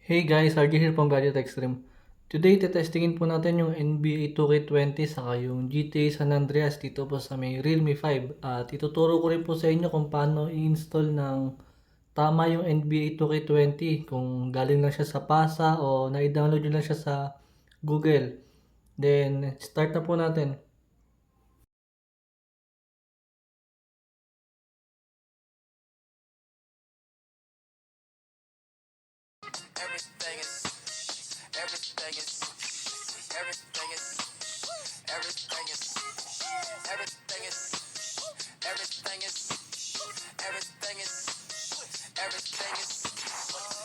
Hey guys, RJ here from GADGET XTREME. Today, tetestingin po natin yung NBA 2K20 saka yung GTA San Andreas dito po sa may Realme 5. At ituturo ko rin po sa inyo kung paano i-install ng tama yung NBA 2K20 kung galing lang siya sa PASA o na-download nyo lang siya sa Google. Then, start na po natin. Everything is, everything is, everything is, everything is, everything is, everything is, everything is, everything is,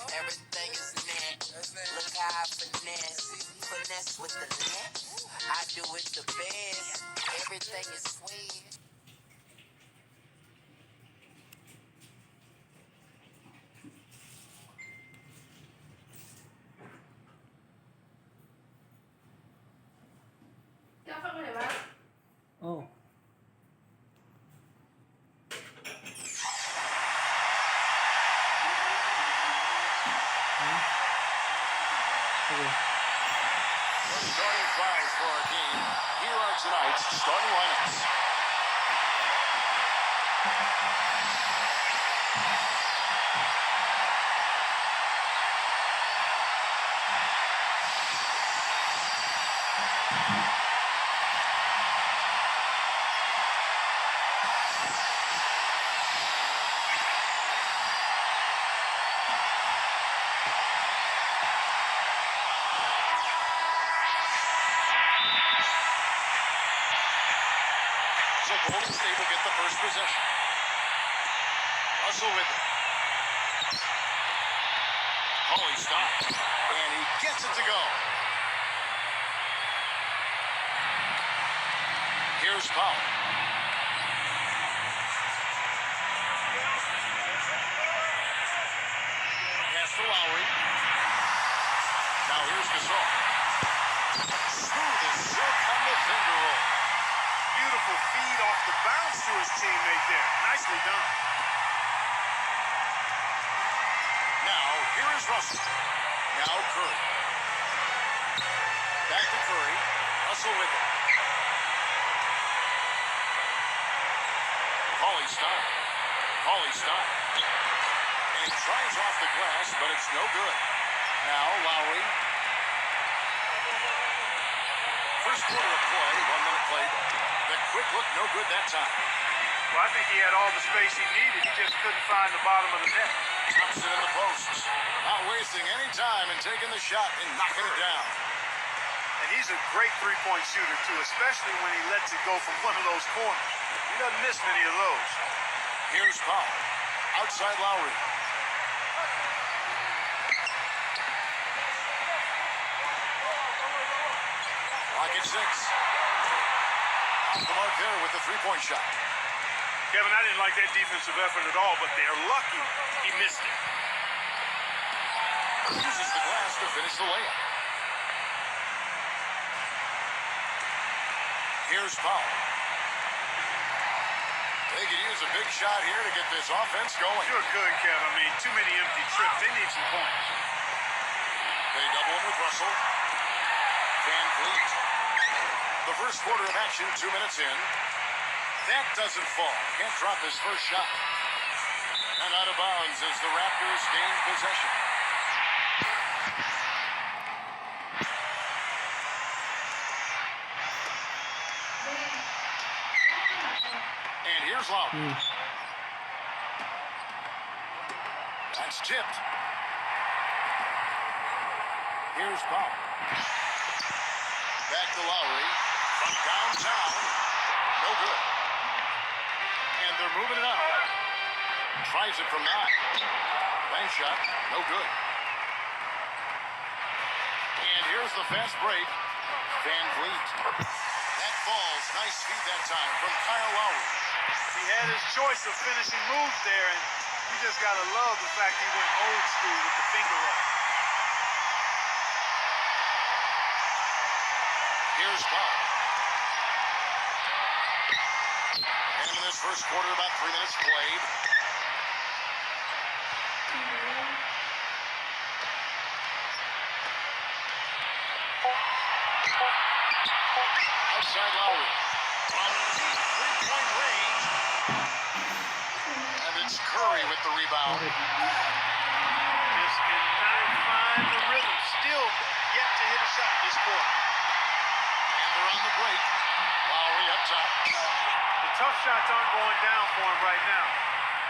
everything is net. Look how I finesse with the net. I do it the best. Everything is sweet. Oh. Okay. Starting five for our game. Here are tonight's starting lineups. So Golden State will get the first possession. Russell with it. Holly stops. And he gets it to go. Here's Powell. Pass to Lowry. Now here's Gasol. Smooth as silk on the finger roll. Beautiful feed off the bounce to his teammate there. Nicely done. Now, here is Russell. Now Curry. Back to Curry. Russell with it. Paulie stop. Paulie stop. And he tries off the glass, but it's no good. Now Lowry. First quarter of play, 1 minute played. The quick look, no good that time. Well, I think he had all the space he needed. He just couldn't find the bottom of the net. Thompson in the posts. Not wasting any time and taking the shot and knocking it down. And he's a great three-point shooter, too, especially when he lets it go from one of those corners. He doesn't miss many of those. Here's Powell. Outside Lowry. Rocket 6. Off the mark there with the three-point shot. Kevin, I didn't like that defensive effort at all, but they're lucky he missed it. Uses the glass to finish the layup. Here's Powell. They could use a big shot here to get this offense going. Sure could, Kev. I mean, too many empty trips. They need some points. They double him with Russell. Van Vliet. The first quarter of action, 2 minutes in. That doesn't fall. Can't drop his first shot. And out of bounds as the Raptors gain possession. And here's Lowry. That's tipped. Here's Powell. Back to Lowry. From downtown. No good. And they're moving it up. Tries it from 9. Bank shot. No good. And here's the fast break. Van Vliet. That falls. Nice feed that time from Kyle Lowry. He had his choice of finishing moves there, and you just got to love the fact he went old school with the finger roll. Here's Powell. And in this first quarter, about 3 minutes played. outside Lowry. From deep three-point range. And it's Curry with the rebound. Just cannot find the rhythm. Still yet to hit a shot this quarter. And they're on the break. Lowry up top. The tough shots aren't going down for him right now,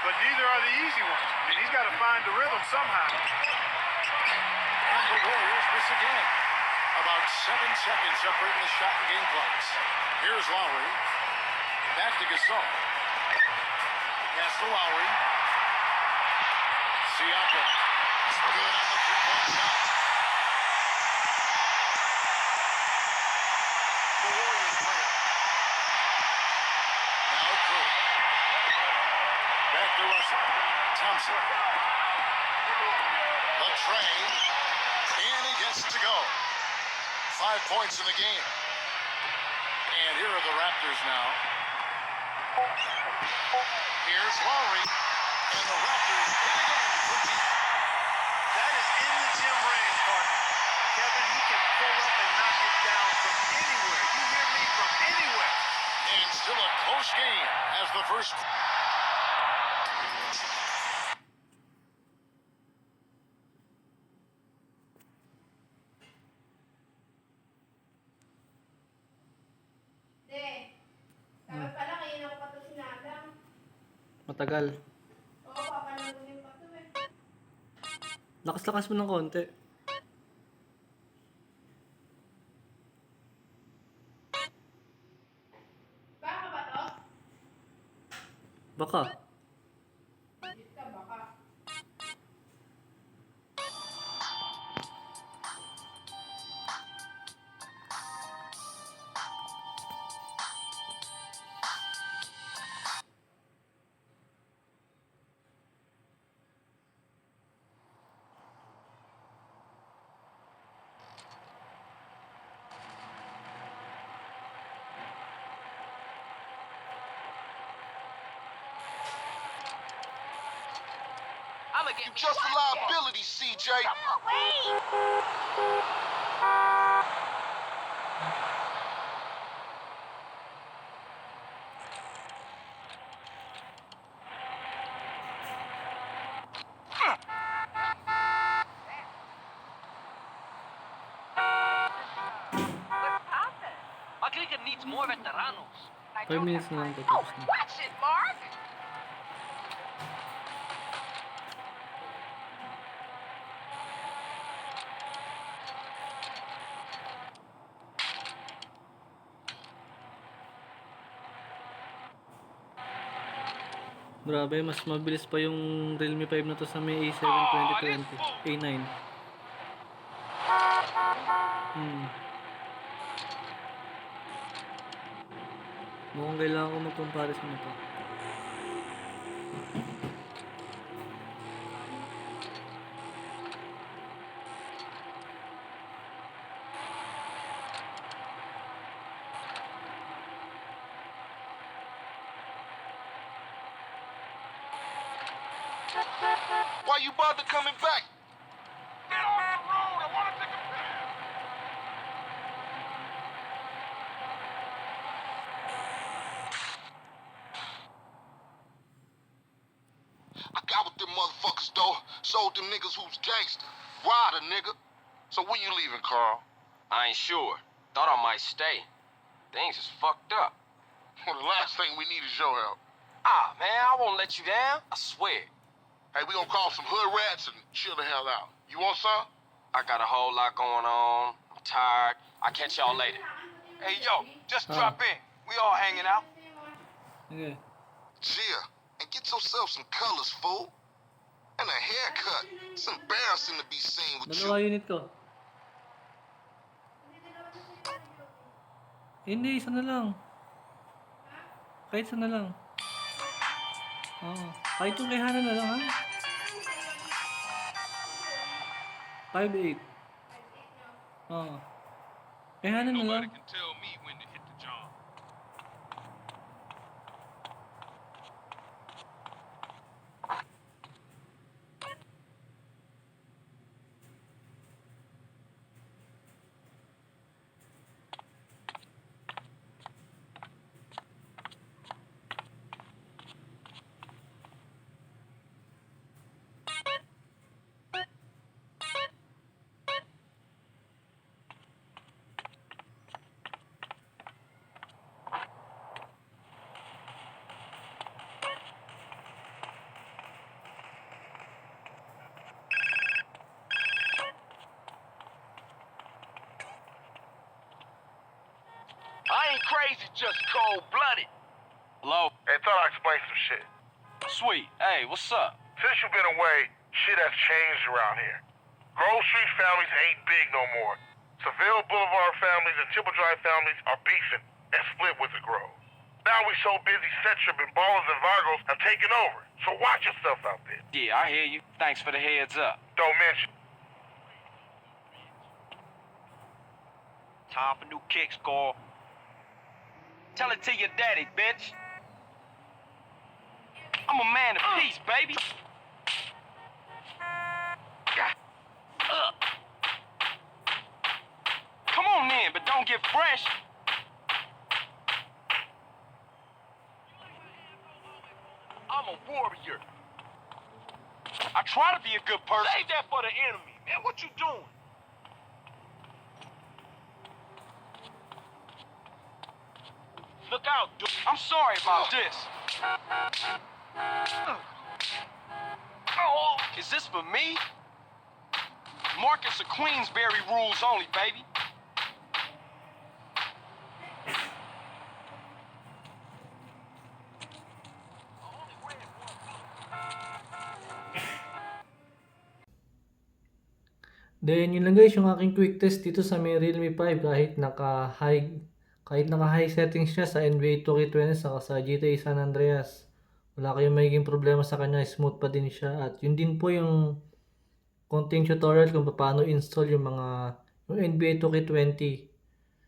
but neither are the easy ones. I mean, he's got to find the rhythm somehow. And the Warriors miss again. About 7 seconds separating the shot and game clocks. Here's Lowry. Back to Gasol. Pass to Lowry. Siakam. Good on the three-point shot. The Warriors play it. Now Curry. Back to Russell. Thompson. Latrey. And he gets to go. 5 points in the game. And here are the Raptors now. Here's Lowry. And the Raptors hit again from deep. That is in the gym range, partner. Kevin, he can pull up and knock it down from anywhere. You hear me? From anywhere. And still a close game as the first. Dapat pala kayo na pa ito sinagang. Matagal. Oo, papanagunin pa ito eh. Lakas-lakas mo ng konti. Baka ba to? Baka. Hindi ka baka. You're just a liability, CJ. Magliga needs more veteranos. 5 minutes na lang tapos na. Watch it, Mark! Grabe, mas mabilis pa yung Realme 5 na to sa may A7 2020. A9. Mukhang kailangan ko mag-comparison nito. Why you bother coming back? Get off the road. I want to take a picture. I got with them motherfuckers, though. Sold them niggas who's gangster. Rider, nigga. So when you leaving, Carl? I ain't sure. Thought I might stay. Things is fucked up. Well, the last thing we need is your help. Ah, man, I won't let you down. I swear. Hey, we gonna call some hood rats and chill the hell out. You want some? I got a whole lot going on. I'm tired. I'll catch y'all later. Hey, yo, just drop in. We all hanging out. Okay. Chill. And get yourself some colors, fool. And a haircut. It's embarrassing to be seen with Dalawa you. unit ko. Hindi, isa na lang. Kahit isa na lang. Oo. Kahit yung kayhanan na lang, ha? 5'8". Oo. Kayhanan na lang. can tell me when to hit the job. crazy, just cold-blooded. Hello? Hey, thought I'd explain some shit. Sweet. Hey, what's up? Since you've been away, shit has changed around here. Grove Street families ain't big no more. Seville Boulevard families and Temple Drive families are beefing and split with the Grove. Now we so busy, Setchup and Ballers and Vargos have taken over. So watch yourself out there. Yeah, I hear you. Thanks for the heads up. Don't mention. Time for new kick score. Tell it to your daddy, bitch. I'm a man of peace, baby. Come on in, but don't get fresh. I'm a warrior. I try to be a good person. Save that for the enemy, man. What you doing? Look out, dude. I'm sorry about this. Oh, is this for me? Marcus of Queensberry rules only, baby. Then yun lang guys yung aking quick test dito sa may Realme 5 kahit naka-high settings siya sa NBA 2K20 saka sa GTA San Andreas. Wala kayong magiging problema sa kanya, smooth pa din siya. At yun din po yung konting tutorial kung paano install yung NBA 2K20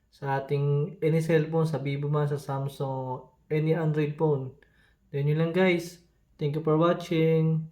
sa ating any cellphone, sa Vivo man, sa Samsung, any Android phone. Then yun lang guys. Thank you for watching.